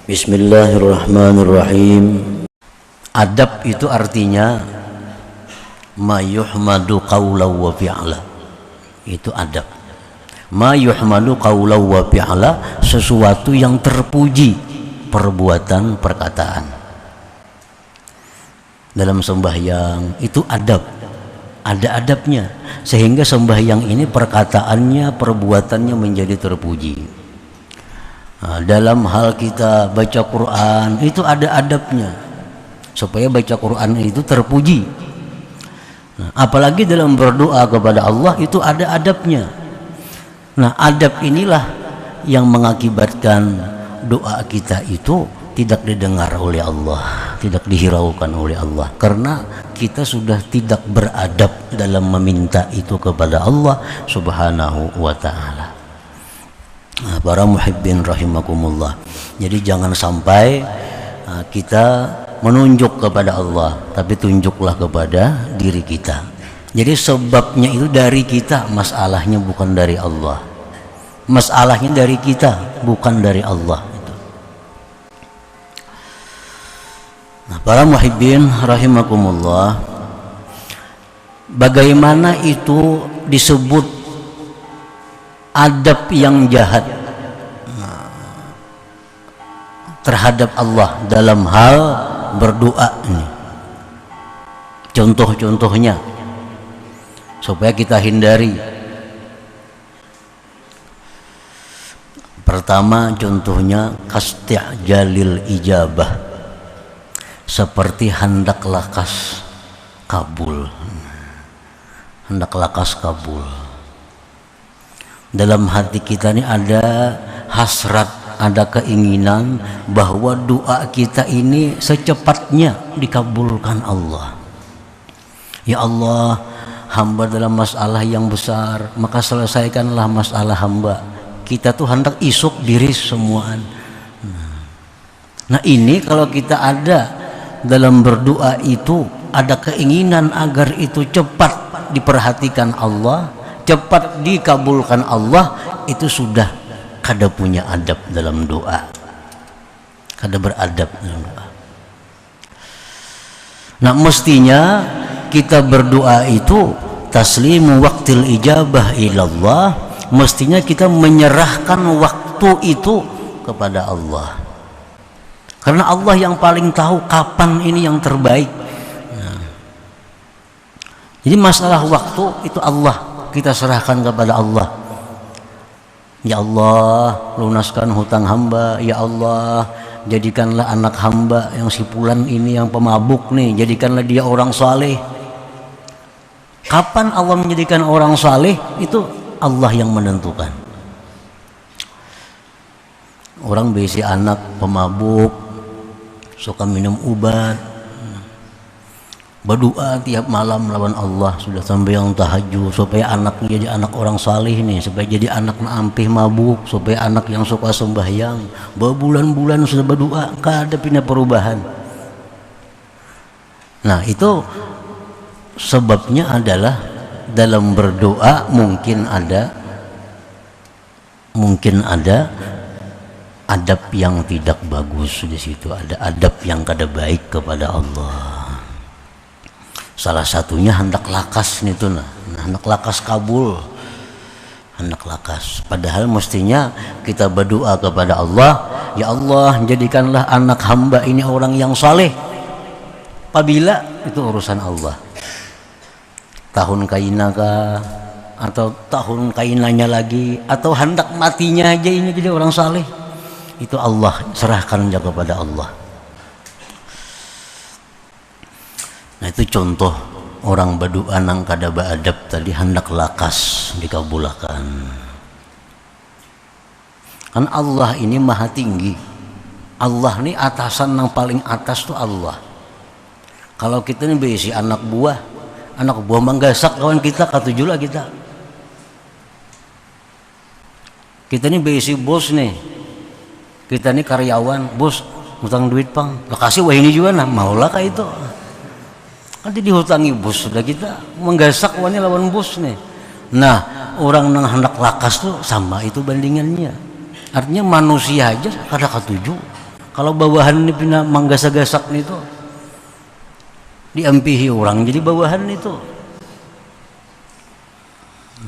Bismillahirrahmanirrahim. Adab itu artinya ma yuhmadu qawlan wa fi'la. Itu adab. Ma yuhmadu qawlan wa fi'la, sesuatu yang terpuji perbuatan perkataan. Dalam sembahyang itu adab. Ada adabnya, sehingga sembahyang ini perkataannya, perbuatannya menjadi terpuji. Nah, dalam hal kita baca Quran itu ada adabnya, supaya baca Quran itu terpuji. Nah, apalagi dalam berdoa kepada Allah itu ada adabnya. Nah, adab inilah yang mengakibatkan doa kita itu tidak didengar oleh Allah, tidak dihiraukan oleh Allah, karena kita sudah tidak beradab dalam meminta itu kepada Allah Subhanahu wa ta'ala. Nah, para muhibbin rahimakumullah, jadi jangan sampai kita menunjuk kepada Allah, tapi tunjuklah kepada diri kita. Jadi sebabnya itu dari kita, masalahnya bukan dari Allah. Masalahnya dari kita, bukan dari Allah. Nah, para muhibbin rahimakumullah, bagaimana itu disebut adab yang jahat terhadap Allah dalam hal berdoa ini? Contoh-contohnya supaya kita hindari. Pertama, contohnya kasti'jalil ijabah, seperti hendak lakas kabul. Hendak lakas kabul. Dalam hati kita ini ada hasrat, ada keinginan bahwa doa kita ini secepatnya dikabulkan Allah. Ya Allah, hamba dalam masalah yang besar, maka selesaikanlah masalah hamba. Kita tuh hendak isuk diri semuaan. Nah, ini kalau kita ada dalam berdoa itu ada keinginan agar itu cepat diperhatikan Allah, cepat dikabulkan Allah, itu sudah kada punya adab dalam doa, kada beradab dalam doa. Nah, mestinya kita berdoa itu taslimu waqtil ijabah ilallah, mestinya kita menyerahkan waktu itu kepada Allah, karena Allah yang paling tahu kapan ini yang terbaik. Nah, jadi masalah waktu itu Allah kita serahkan kepada Allah. Ya Allah, lunaskan hutang hamba. Ya Allah, jadikanlah anak hamba yang si Fulan ini yang pemabuk nih, jadikanlah dia orang saleh. Kapan Allah menjadikan orang saleh? Itu Allah yang menentukan. Orang besi anak pemabuk, suka minum obat, berdoa tiap malam lawan Allah, sudah sampai yang tahajud supaya anaknya jadi anak orang saleh nih, supaya jadi anak ampih mabuk, supaya anak yang suka sembahyang. Berbulan-bulan sudah berdoa, gak ada pindah perubahan. Nah, itu sebabnya adalah dalam berdoa mungkin ada adab yang tidak bagus di situ, ada adab yang kada baik kepada Allah. Salah satunya hendak lakas nih tuh, hendak lakas kabul, hendak lakas. Padahal mestinya kita berdoa kepada Allah, ya Allah, jadikanlah anak hamba ini orang yang saleh. Apabila itu urusan Allah, tahun kaina kah, atau tahun kainanya lagi, atau hendak matinya aja ini jadi orang saleh, itu Allah serahkan aja kepada Allah. Nah, itu contoh orang berdoa nang kada beadab tadi, hendak lakas dikabulkan. Kan Allah ini maha tinggi. Allah ini atasan yang paling atas tuh Allah. Kalau kita ini berisi anak buah menggasak kawan kita, katujulah kita. Kita ini berisi bos nih. Kita ini karyawan, bos ngutang duit pang, lokasi wah ini juga nah, maulah kah itu. Nanti dihutangi bos, sudah kita menggasak wani lawan bos nih. Nah, orang yang hendak lakas tuh sama itu bandingannya. Artinya manusia aja kada ketujuh, Kalau bawahan ini pina manggasak-gasak itu diampihi orang jadi bawahan itu.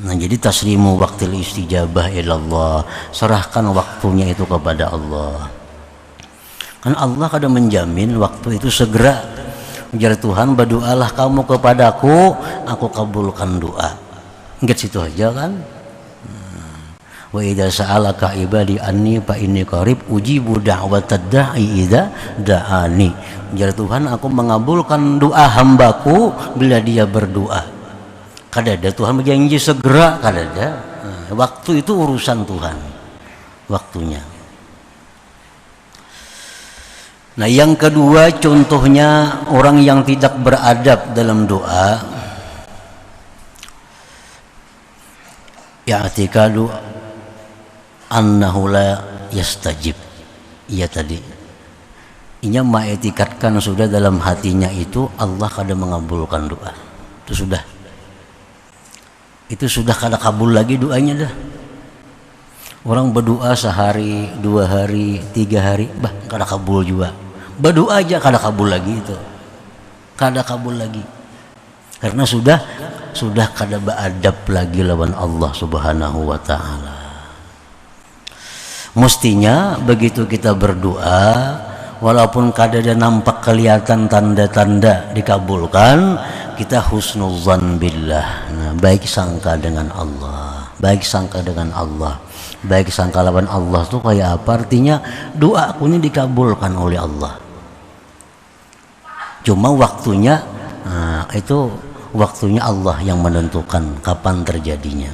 Nah, jadi taslimu waqtil istijabah ilallah, serahkan waktunya itu kepada Allah. Kan Allah kadang menjamin waktu itu segera. Ujar Tuhan, berdoalah kamu kepadaku, aku kabulkan doa. Enggak situ aja kan? Wa idza sa'alaka ibadi anni fa inni qarib ujibu da'watad da'i idza da'ani. Ujar Tuhan, aku mengabulkan doa hambaku bila dia berdoa. Kadada Tuhan berjanji segera, kadada. Waktu itu urusan Tuhan. Waktunya. Nah, yang kedua contohnya orang yang tidak beradab dalam doa. Ya'tikadu annahu la yastajib. Iya tadi. Inya mengetikatkan sudah dalam hatinya itu Allah kada mengabulkan doa. Itu sudah. Itu sudah kada kabul lagi doanya dah. Orang berdoa sehari, 2 hari, 3 hari, bah kada kabul juga. Berdoa aja kada kabul lagi itu. Kada kabul lagi. Karena sudah kada beradab lagi lawan Allah Subhanahu wa taala. Mestinya begitu kita berdoa, walaupun kadada nampak kelihatan tanda-tanda dikabulkan, kita husnuzan billah. Nah, baik sangka dengan Allah, baik sangka dengan Allah, baik sangka lawan Allah tuh kayak apa? Artinya doa aku ini dikabulkan oleh Allah. Cuma waktunya, nah, itu waktunya Allah yang menentukan kapan terjadinya.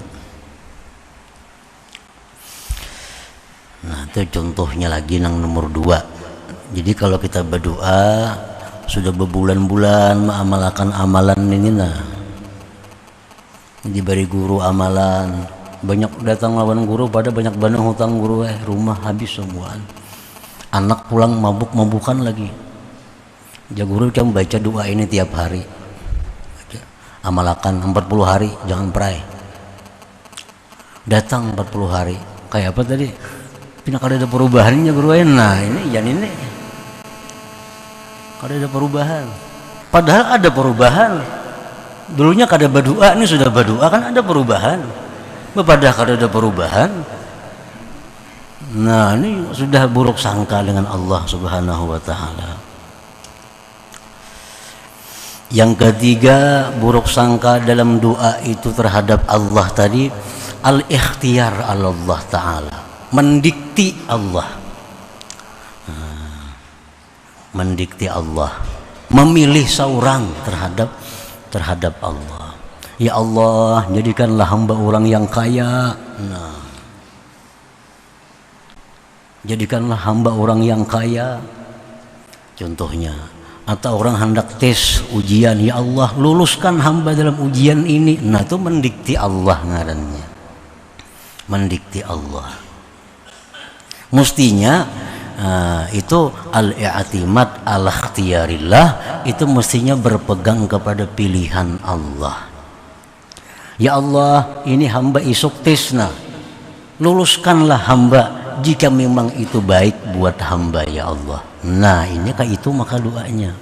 Nah, itu contohnya lagi yang nomor 2. Jadi kalau kita berdoa sudah berbulan-bulan mengamalkan amalan ini, nah diberi guru amalan, banyak datang lawan guru pada banyak banget hutang guru, rumah habis semua, anak pulang mabuk-mabukan lagi. Ya guru kan baca doa ini tiap hari, amalkan 40 hari, jangan perai. Datang 40 hari, kayak apa tadi? Pina kada ada perubahannya guru. Nah ini yang ini kada ada perubahan. Padahal ada perubahan. Dulunya kada berdoa, ini sudah berdoa, kan ada perubahan. Padahal kada ada perubahan. Nah ini sudah buruk sangka dengan Allah Subhanahu wa taala. Yang ketiga, buruk sangka dalam doa itu terhadap Allah tadi, al-ikhtiyar Allah taala, mendikti Allah. Mendikti Allah, memilih seorang terhadap Allah. Ya Allah, jadikanlah hamba orang yang kaya. Nah, jadikanlah hamba orang yang kaya. Contohnya, atau orang hendak tes ujian, ya Allah luluskan hamba dalam ujian ini. Nah, itu mendikti Allah ngarannya. Mendikti Allah. Mestinya itu al-i'timad al-ikhtiyarillah, itu mestinya berpegang kepada pilihan Allah. Ya Allah, ini hamba isuk tesna, luluskanlah hamba jika memang itu baik buat hamba ya Allah. Nah ini kayak itu maka doanya,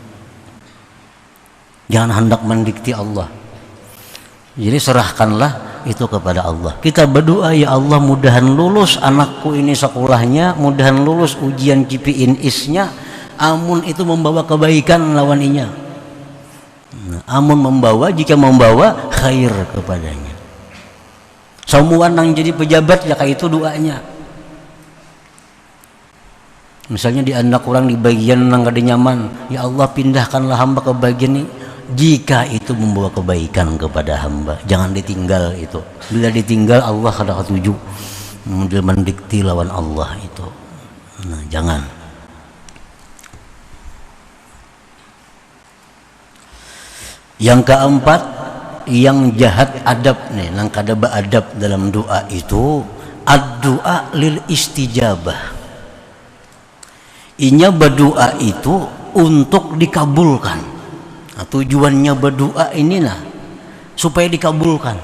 jangan hendak mendikti Allah. Jadi serahkanlah itu kepada Allah. Kita berdoa, ya Allah mudahan lulus anakku ini sekolahnya, mudahan lulus ujian KPIN isnya, amun itu membawa kebaikan lawaninya. Nah, amun membawa, jika membawa khair kepadanya. Semua nang jadi pejabat ya kayak itu doanya. Misalnya di anak orang di bagian nang kada nyaman, ya Allah pindahkanlah hamba ke bagian ini. Jika itu membawa kebaikan kepada hamba, jangan ditinggal itu. Bila ditinggal Allah kada ketuju, mendikti lawan Allah itu. Nah, jangan. Yang keempat, yang jahat adab nih, nang kada beadab dalam doa itu, ad-doa lil istijabah. Inya berdoa itu untuk dikabulkan. Nah, tujuannya berdoa inilah supaya dikabulkan.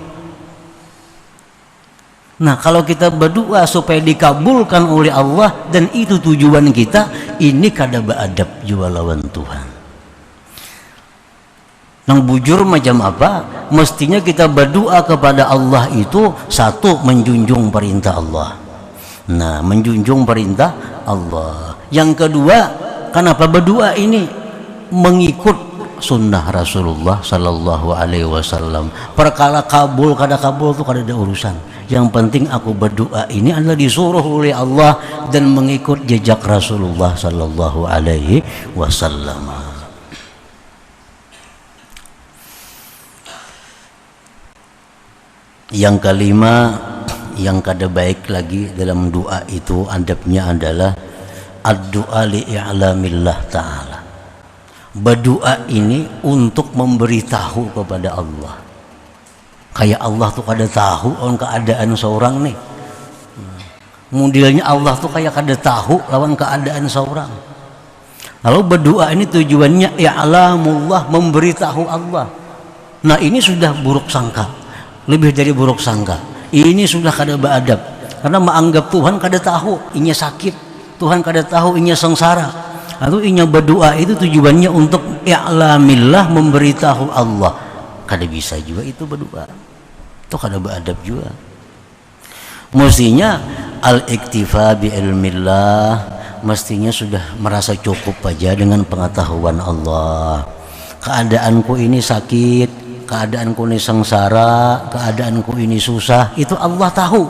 Nah, kalau kita berdoa supaya dikabulkan oleh Allah dan itu tujuan kita, ini kada beadab jua lawan Tuhan. Nang bujur macam apa? Mestinya kita berdoa kepada Allah itu satu, menjunjung perintah Allah. Nah, menjunjung perintah Allah. Yang kedua, kenapa berdoa ini? Mengikut sunnah Rasulullah Sallallahu Alaihi Wasallam. Perkara kabul kada kabul itu kada ada urusan. Yang penting aku berdoa ini adalah disuruh oleh Allah dan mengikut jejak Rasulullah Sallallahu Alaihi Wasallam. Yang kelima, yang kada baik lagi dalam doa itu adabnya adalah ad-du'a li'a'lamillah ta'ala. Berdoa ini untuk memberitahu kepada Allah. Kayak Allah tuh kada tahu lawan keadaan seorang nih. Modelnya Allah tuh kayak kada tahu lawan keadaan seorang. Lalu berdoa ini tujuannya i'lamullah, memberitahu Allah. Nah, ini sudah buruk sangka. Lebih dari buruk sangka. Ini sudah kada beadab. Karena menganggap Tuhan kada tahu inya sakit, Tuhan kada tahu inya sengsara. Lalu inya berdoa itu tujuannya untuk i'lamillah, memberitahu Allah. Kada bisa juga itu berdoa. Itu kada beadab juga. Mestinya al-iktifa bi ilmillah, mestinya sudah merasa cukup aja dengan pengetahuan Allah. Keadaanku ini sakit, keadaanku ini sengsara, keadaanku ini susah, itu Allah tahu.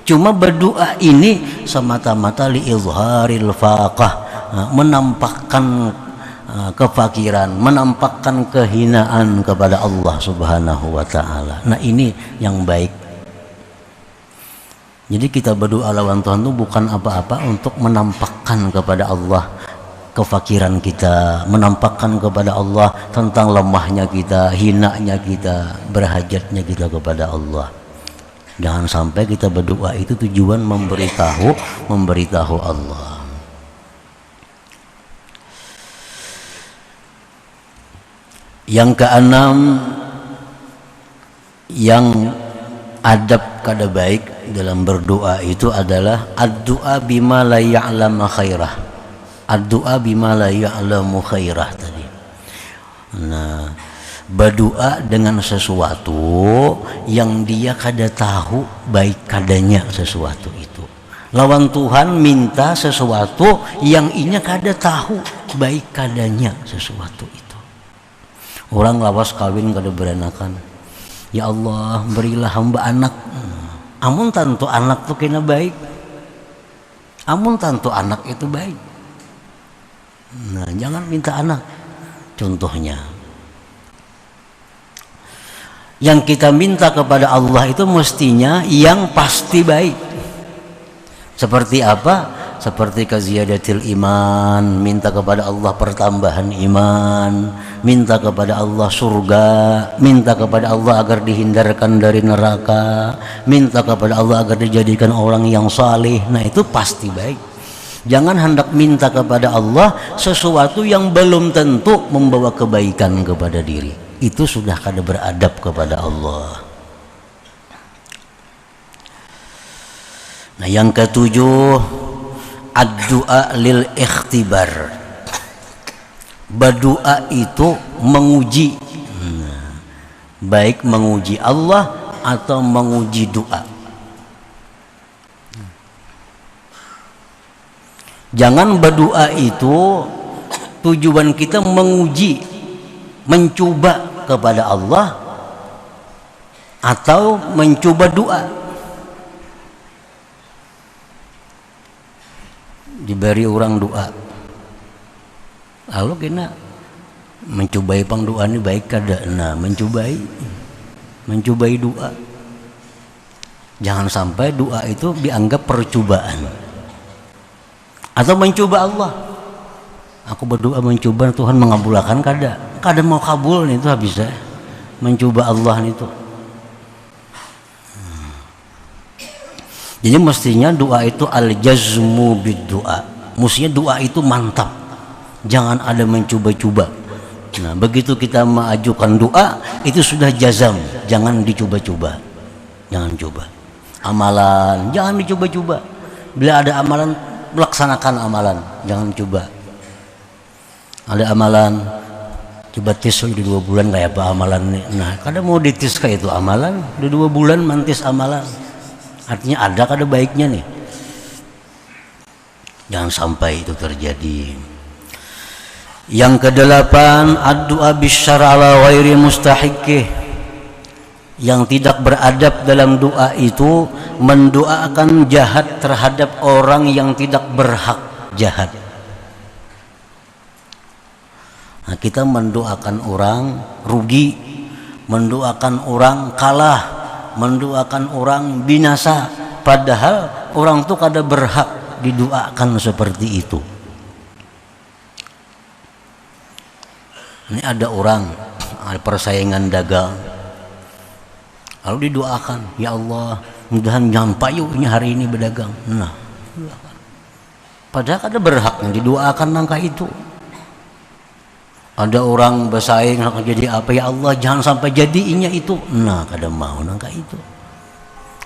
Cuma berdoa ini semata-mata li'izharil faqah, menampakkan kefakiran, menampakkan kehinaan kepada Allah Subhanahu wa taala. Nah, ini yang baik. Jadi kita berdoa lawan Tuhan itu bukan apa-apa untuk menampakkan kepada Allah kefakiran kita, menampakkan kepada Allah tentang lemahnya kita, hinanya kita, berhajatnya kita kepada Allah. Jangan sampai kita berdoa itu tujuan memberitahu Allah. Yang keenam, yang adab kada baik dalam berdoa itu adalah ad-du'a bima la ya'lamu khairah. Ad-du'a bima la ya'lamu khairah tadi. Nah, berdoa dengan sesuatu yang dia kada tahu baik kadanya sesuatu itu. Lawan Tuhan minta sesuatu yang inya kada tahu baik kadanya sesuatu itu. Orang lawas kawin kada berenakan. Ya Allah, berilah hamba anak. Amun tantu anak tuh kena baik. Amun tantu anak itu baik. Nah, jangan minta anak. Contohnya, yang kita minta kepada Allah itu mestinya yang pasti baik. Seperti apa? Seperti kaziyadatil iman, minta kepada Allah pertambahan iman, minta kepada Allah surga, minta kepada Allah agar dihindarkan dari neraka, minta kepada Allah agar dijadikan orang yang saleh. Nah, itu pasti baik. Jangan hendak minta kepada Allah sesuatu yang belum tentu membawa kebaikan kepada diri. Itu sudah kada beradab kepada Allah. Nah, yang ketujuh, ad-du'a lil ikhtibar. Berdoa itu menguji, baik menguji Allah atau menguji doa. Jangan berdoa itu tujuan kita menguji, mencoba kepada Allah atau mencoba doa. Diberi orang doa, lalu kena mencobai pang doa ini baik kada. Nah, mencobai doa. Jangan sampai doa itu dianggap percobaan atau mencoba Allah. Aku berdoa mencoba Tuhan mengabulkan, kada mau kabul itu habis mencoba Allah itu. Jadi mestinya doa itu al-jazmu bid-doa. Mestinya doa itu mantap. Jangan ada mencoba-coba. Nah, begitu kita mengajukan doa, itu sudah jazam. Jangan dicoba-coba. Jangan coba. amalan jangan dicoba-coba. Bila ada amalan, laksanakan amalan, jangan coba. Ada amalan, coba tes udah 2 bulan kayak apa amalan nih. Nah, kadang mau ditis kayak itu amalan, udah 2 bulan mantis amalan. Artinya ada kada baiknya nih. Jangan sampai itu terjadi. Yang kedelapan, ad-du'a bisyara' ala ghairi mustahiqqih. Yang tidak beradab dalam doa itu mendoakan jahat terhadap orang yang tidak berhak jahat. Nah, kita mendoakan orang rugi, mendoakan orang kalah, mendoakan orang binasa, padahal orang itu kada berhak didoakan seperti itu. Ini ada orang, ada persaingan dagang, lalu didoakan, ya Allah, mudahan jangan payuhnya hari ini berdagang. Nah, padahal ada berhaknya didoakan nangka itu. Ada orang bersaing jadi apa, ya Allah jangan sampai jadinya itu. Nah, kada mau nangka itu.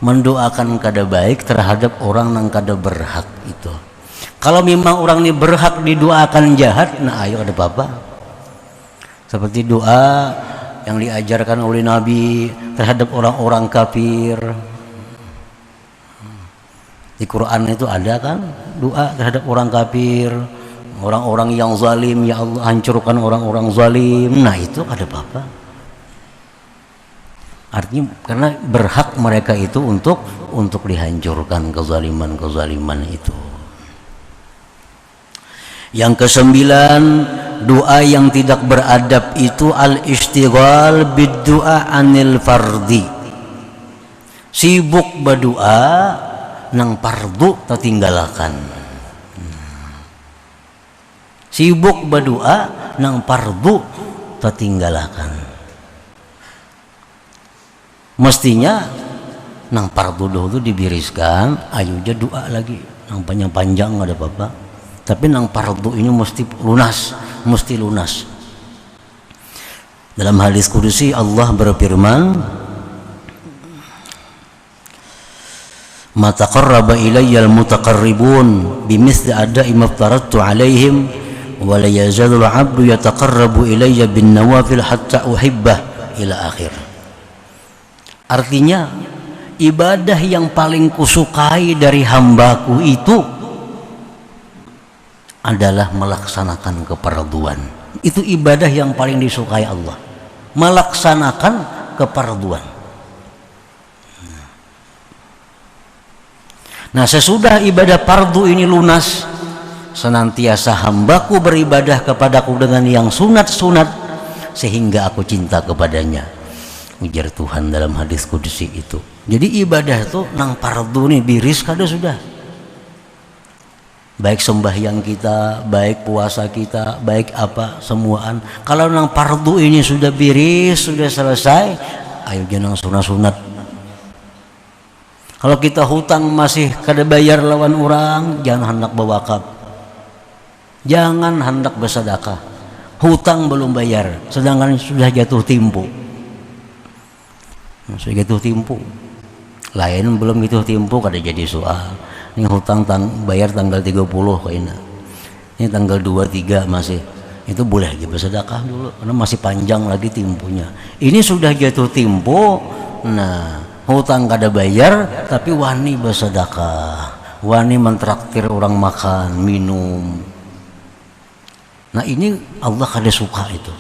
Mendoakan kada baik terhadap orang yang kada berhak itu. Kalau memang orang ini berhak didoakan jahat, nah ayo ada apa-apa. Seperti doa yang diajarkan oleh Nabi terhadap orang-orang kafir. Di Quran itu ada kan doa terhadap orang kafir, orang-orang yang zalim, ya Allah hancurkan orang-orang zalim. Nah itu ada apa-apa. Artinya karena berhak mereka itu untuk dihancurkan kezaliman itu. Yang ke-9, doa yang tidak beradab itu al-istighal bid-du'a anil fardi. Sibuk berdoa nang fardu tertinggalkan. Sibuk berdoa nang fardu tertinggalkan. Mestinya nang fardu dulu dibiriskan, ayo aja doa lagi nang panjang-panjang ada apa-apa. Tapi nang fardu ini mesti lunas. Dalam hadis kudusi Allah berfirman, "Ma taqarraba ilayya al-mutaqarribun bimithli ada'i ma aftaradtu 'alaihim wa la yazalu al-'abdu yataqarrabu ilayya bin nawafil hatta uhibbah" ila akhir. Artinya ibadah yang paling kusukai dari hambaku itu adalah melaksanakan kefarduan. Itu ibadah yang paling disukai Allah, melaksanakan kefarduan. Nah, sesudah ibadah fardu ini lunas, senantiasa hambaku beribadah kepadaku dengan yang sunat-sunat sehingga aku cinta kepadanya, ujar Tuhan dalam hadis kudusi itu. Jadi ibadah itu nang fardu nih biris kada sudah. Baik sembahyang kita, baik puasa kita, baik apa semuaan. Kalau nang fardu ini sudah biris, sudah selesai, ayo jangan sunat-sunat. Kalau kita hutang masih kada bayar lawan orang, jangan hendak berwakaf. Jangan hendak bersedekah. Hutang belum bayar, sedangkan sudah jatuh tempo. Sudah jatuh tempo. Lain belum jatuh tempo kada jadi soal. Ini hutang bayar tanggal 30 kayaknya. Ini tanggal 23 masih. Itu boleh aja bersedekah dulu karena masih panjang lagi temponya. Ini sudah jatuh tempo. Nah, hutang kada bayar tapi wani bersedekah. Wani mentraktir orang makan, minum. Nah, ini Allah kada suka itu.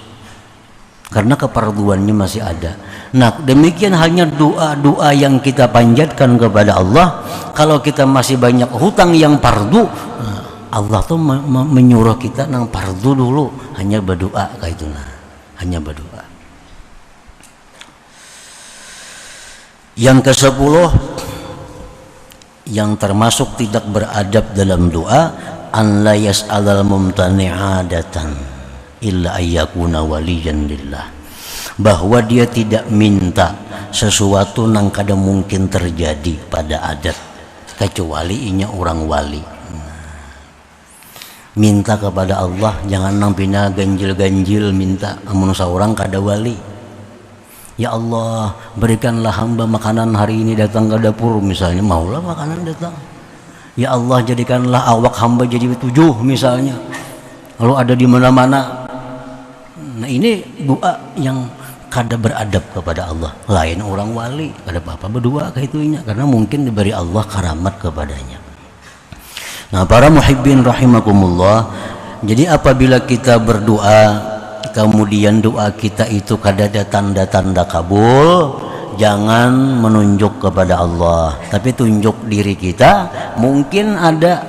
Karena kefarduannya masih ada. Nah, demikian halnya doa-doa yang kita panjatkan kepada Allah. Kalau kita masih banyak hutang yang fardu, Allah tuh menyuruh kita nang fardu dulu, hanya berdoa kayak itu nah. Hanya berdoa. Yang ke-10 yang termasuk tidak beradab dalam doa, an la yas'alal mumtani'adatan illa ayyakuna waliyan lillah, bahwa dia tidak minta sesuatu nang kada mungkin terjadi pada adat kecuali inya orang wali. Minta kepada Allah jangan nang pina ganjil-ganjil minta amun seorang kada wali. Ya Allah, berikanlah hamba makanan hari ini datang ke dapur misalnya, maulah makanan datang. Ya Allah, jadikanlah awak hamba jadi 7 misalnya, lalu ada di mana-mana. Nah ini doa yang kada beradab kepada Allah. Lain orang wali, kada apa-apa berdoa kayak itunya, karena mungkin diberi Allah karamat kepadanya. Nah para muhibbin rahimakumullah, jadi apabila kita berdoa kemudian doa kita itu kada ada tanda-tanda kabul, jangan menunjuk kepada Allah, tapi tunjuk diri kita. Mungkin ada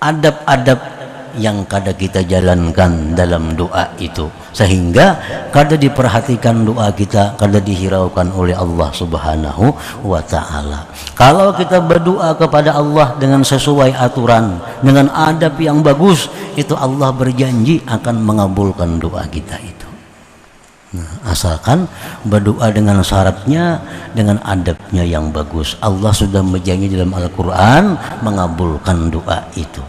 adab-adab yang kada kita jalankan dalam doa itu, sehingga kada diperhatikan doa kita, kada dihiraukan oleh Allah Subhanahu wa ta'ala. Kalau kita berdoa kepada Allah dengan sesuai aturan, dengan adab yang bagus, itu Allah berjanji akan mengabulkan doa kita itu. Nah, asalkan berdoa dengan syaratnya, dengan adabnya yang bagus. Allah sudah berjanji dalam Al-Quran mengabulkan doa itu.